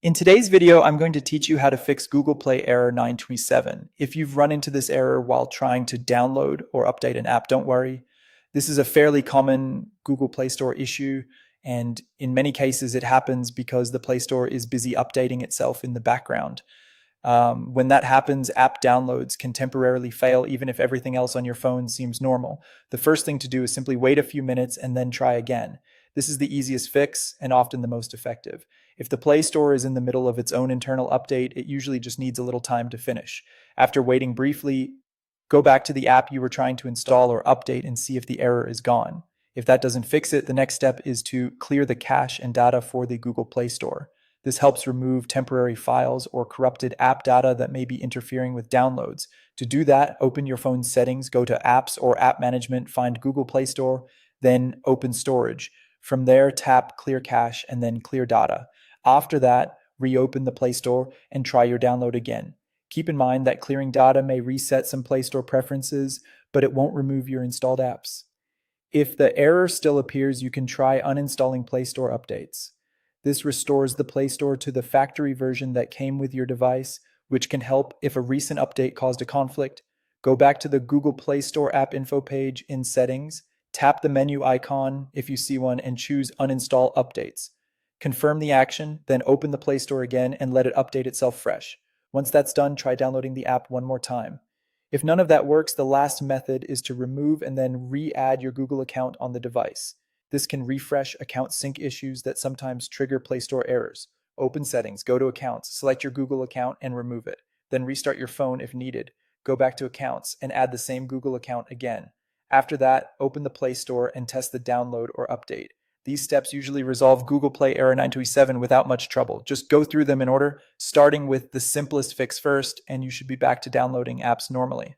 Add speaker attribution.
Speaker 1: In today's video, I'm going to teach you how to fix Google Play error 927. If you've run into this error while trying to download or update an app, don't worry. This is a fairly common Google Play Store issue, and in many cases it happens because the Play Store is busy updating itself in the background. When that happens, app downloads can temporarily fail even if everything else on your phone seems normal. The first thing to do is simply wait a few minutes and then try again. This is the easiest fix and often the most effective. If the Play Store is in the middle of its own internal update, it usually just needs a little time to finish. After waiting briefly, go back to the app you were trying to install or update and see if the error is gone. If that doesn't fix it, the next step is to clear the cache and data for the Google Play Store. This helps remove temporary files or corrupted app data that may be interfering with downloads. To do that, open your phone's settings, go to Apps or App Management, find Google Play Store, then open Storage. From there, tap Clear Cache and then Clear Data. After that, reopen the Play Store and try your download again. Keep in mind that clearing data may reset some Play Store preferences, but it won't remove your installed apps. If the error still appears, you can try uninstalling Play Store updates. This restores the Play Store to the factory version that came with your device, which can help if a recent update caused a conflict. Go back to the Google Play Store app info page in Settings, tap the menu icon if you see one, and choose Uninstall Updates. Confirm the action, then open the Play Store again and let it update itself fresh. Once that's done, try downloading the app one more time. If none of that works, the last method is to remove and then re-add your Google account on the device. This can refresh account sync issues that sometimes trigger Play Store errors. Open Settings, go to Accounts, select your Google account and remove it. Then restart your phone if needed. Go back to Accounts and add the same Google account again. After that, open the Play Store and test the download or update. These steps usually resolve Google Play error 927 without much trouble. Just go through them in order, starting with the simplest fix first, and you should be back to downloading apps normally.